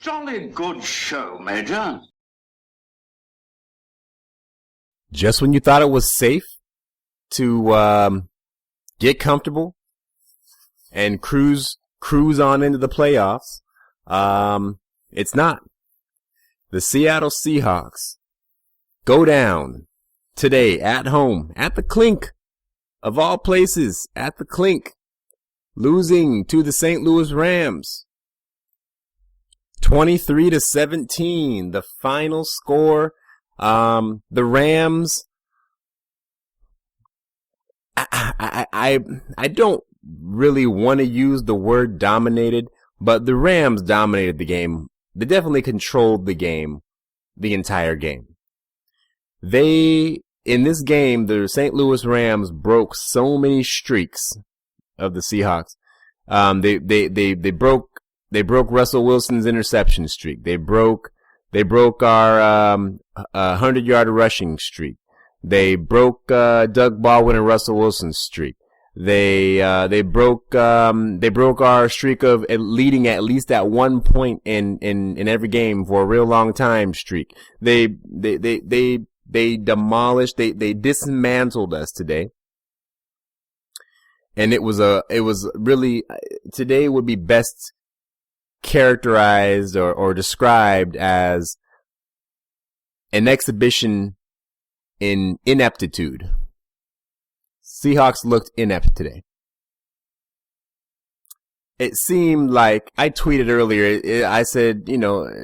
Jolly good show, Major. Just when you thought it was safe to get comfortable and cruise on into the playoffs, it's not. The Seattle Seahawks go down today at home, at the Clink, of all places, at the Clink, losing to the St. Louis Rams. 23-17, the final score. The Rams, I don't really want to use the word dominated, but the Rams dominated the game. They definitely controlled the game, the entire game. In this game, the St. Louis Rams broke so many streaks of the Seahawks. They broke Russell Wilson's interception streak. They broke our 100-yard rushing streak. They broke Doug Baldwin and Russell Wilson's streak. They broke our streak of leading at least at one point in every game for a real long time streak. They demolished, they dismantled us today. And it was really, today would be best characterized or described as an exhibition in ineptitude. Seahawks looked inept today. It seemed like, I tweeted earlier, I said, was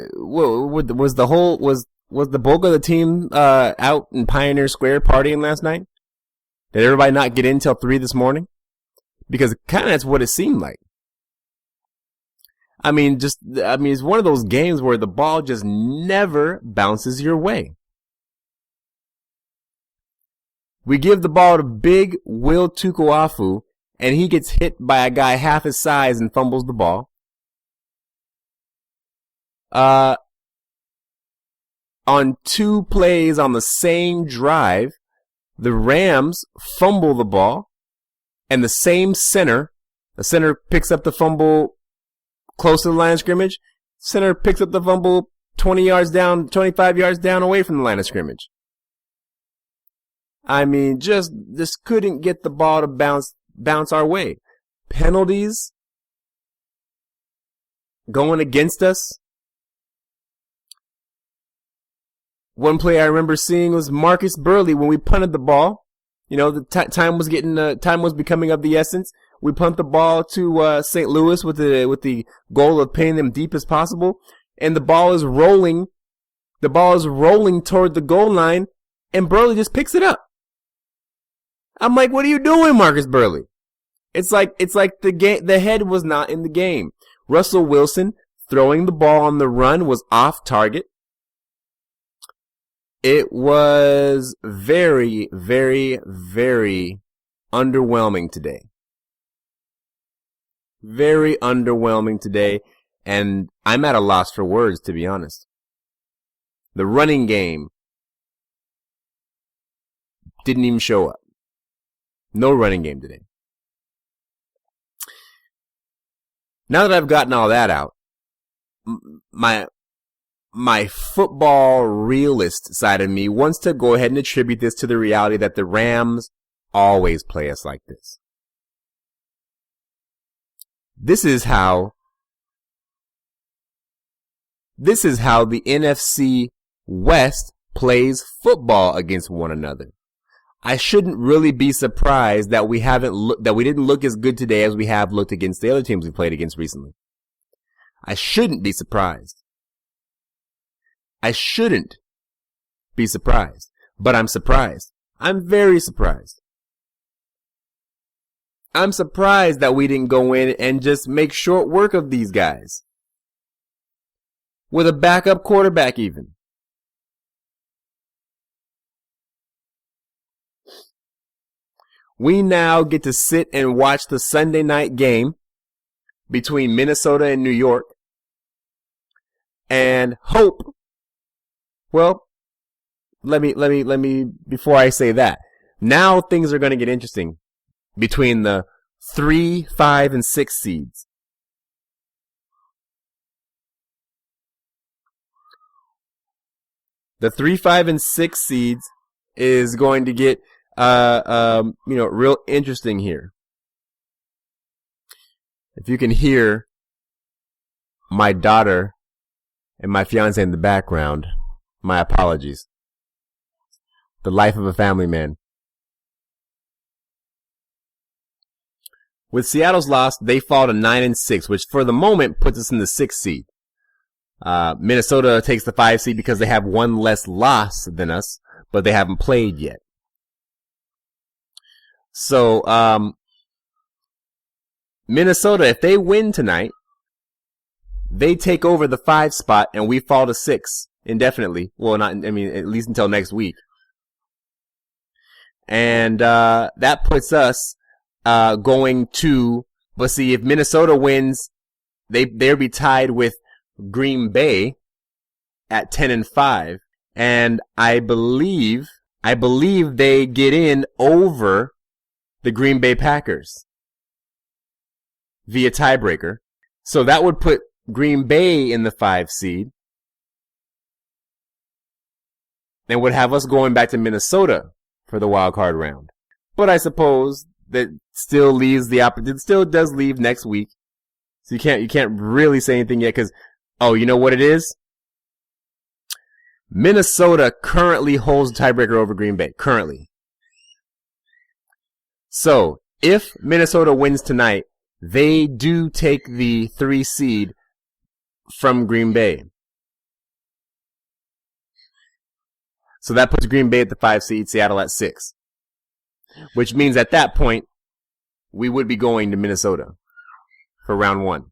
the bulk of the team out in Pioneer Square partying last night? Did everybody not get in till 3 this morning? Because kind of that's what it seemed like. It's one of those games where the ball just never bounces your way. We give the ball to big Will Tukuafu, and he gets hit by a guy half his size and fumbles the ball. On 2 plays on the same drive, the Rams fumble the ball, and the center picks up the fumble close to the line of scrimmage. Center picks up the fumble 20 yards down, 25 yards down away from the line of scrimmage. Just couldn't get the ball to bounce our way. Penalties going against us. One play I remember seeing was Marcus Burley when we punted the ball. The time was becoming of the essence. We punt the ball to St. Louis with the goal of pinning them deep as possible, and the ball is rolling. The ball is rolling toward the goal line, and Burley just picks it up. I'm like, what are you doing, Marcus Burley? It's like the head was not in the game. Russell Wilson throwing the ball on the run was off target. It was very, very, very underwhelming today. Very underwhelming today, and I'm at a loss for words, to be honest. The running game didn't even show up. No running game today. Now that I've gotten all that out, my football realist side of me wants to go ahead and attribute this to the reality that the Rams always play us like this. This is how the NFC West plays football against one another. I shouldn't really be surprised that we didn't look as good today as we have looked against the other teams we played against recently. I shouldn't be surprised. I shouldn't be surprised, but I'm surprised. I'm very surprised. I'm surprised that we didn't go in and just make short work of these guys. With a backup quarterback even. We now get to sit and watch the Sunday night game between Minnesota and New York and hope. Well, let me, before I say that, now things are going to get interesting between the 3, 5, and 6 seeds. The 3, 5, and 6 seeds is going to get, real interesting here. If you can hear my daughter and my fiance in the background, my apologies. The life of a family man. With Seattle's loss, they fall to 9 and 6, which for the moment puts us in the 6th seed. Minnesota takes the 5 seed because they have one less loss than us, but they haven't played yet. So, Minnesota, if they win tonight, they take over the 5 spot and we fall to 6 indefinitely. Well, at least until next week. And, that puts us, going to, but see, if Minnesota wins, they'll be tied with Green Bay at 10 and 5. And I believe they get in over the Green Bay Packers via tiebreaker. So that would put Green Bay in the 5 seed and would have us going back to Minnesota for the wild card round. But I suppose that still leaves the opportunity. It still does leave next week. So you can't really say anything yet because, you know what it is? Minnesota currently holds the tiebreaker over Green Bay. Currently. So, if Minnesota wins tonight, they do take the 3 seed from Green Bay. So that puts Green Bay at the 5 seed, Seattle at 6. Which means at that point, we would be going to Minnesota for round 1.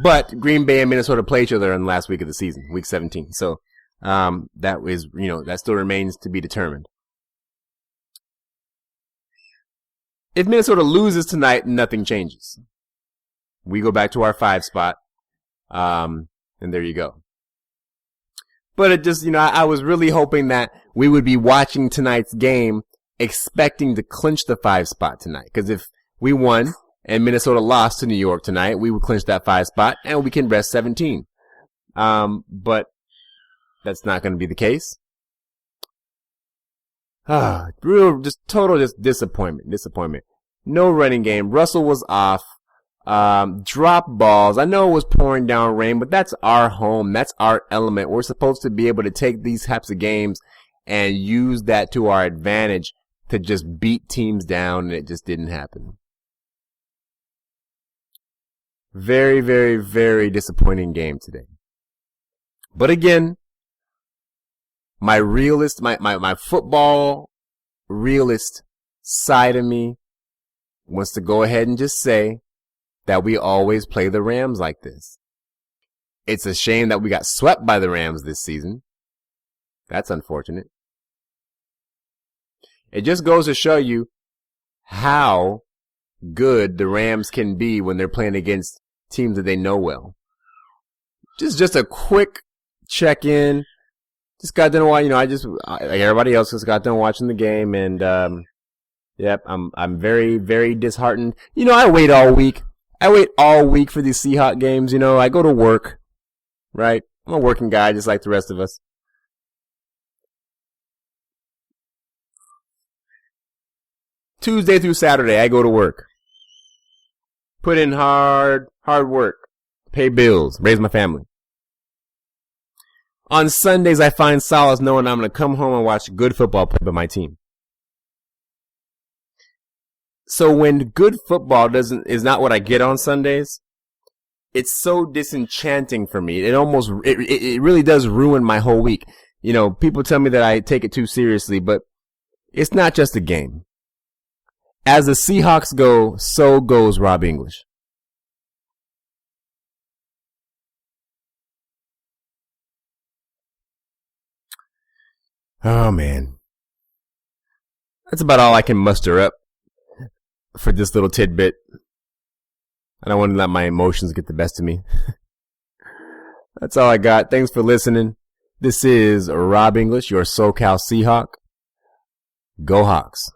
But Green Bay and Minnesota play each other in the last week of the season, week 17. So, that still remains to be determined. If Minnesota loses tonight, nothing changes. We go back to our 5 spot. And there you go. But it just, I was really hoping that we would be watching tonight's game expecting to clinch the 5 spot tonight. Because if we won and Minnesota lost to New York tonight, we would clinch that 5 spot and we can rest 17. But that's not going to be the case. Total disappointment. No running game. Russell was off. Drop balls. I know it was pouring down rain, but that's our home. That's our element. We're supposed to be able to take these types of games and use that to our advantage to just beat teams down, and it just didn't happen. Very, very, very disappointing game today. But again, my football realist side of me wants to go ahead and just say that we always play the Rams like this. It's a shame that we got swept by the Rams this season. That's unfortunate. It just goes to show you how good the Rams can be when they're playing against teams that they know well. Just a quick check-in. Just got done watching, like everybody else, just got done watching the game, and I'm very, very disheartened. I wait all week. I wait all week for these Seahawks games. I go to work, right? I'm a working guy just like the rest of us. Tuesday through Saturday, I go to work. Put in hard work. Pay bills. Raise my family. On Sundays, I find solace knowing I'm going to come home and watch good football played by my team. So when good football is not what I get on Sundays, it's so disenchanting for me. It really does ruin my whole week. People tell me that I take it too seriously, but it's not just a game. As the Seahawks go, so goes Rob English. Oh, man. That's about all I can muster up for this little tidbit. I don't want to let my emotions get the best of me. That's all I got. Thanks for listening. This is Rob English, your SoCal Seahawk. Go Hawks.